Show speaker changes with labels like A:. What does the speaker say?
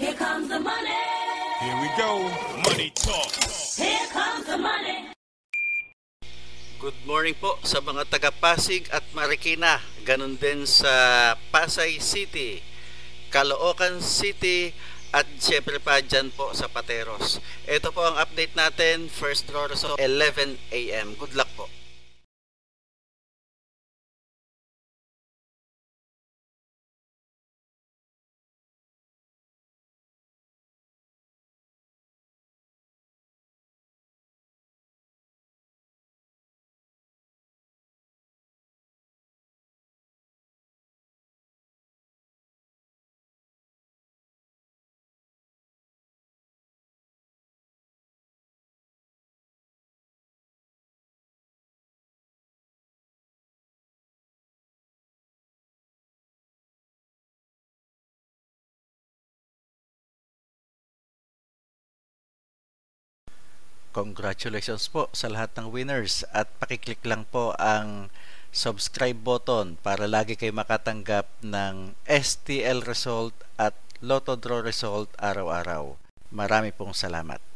A: Here comes the money.
B: Here we go. Money talk.
A: Here comes the money.
C: Good morning po sa mga taga-Pasig at Marikina. Ganun din sa Pasay City, Caloocan City, at syempre pa dyan po sa Pateros. Ito po ang update natin, first draw result 11 a.m. Good luck po. Congratulations po sa lahat ng winners at pakiclick lang po ang subscribe button para lagi kayo makatanggap ng STL result at Lotto Draw result araw-araw. Marami pong salamat.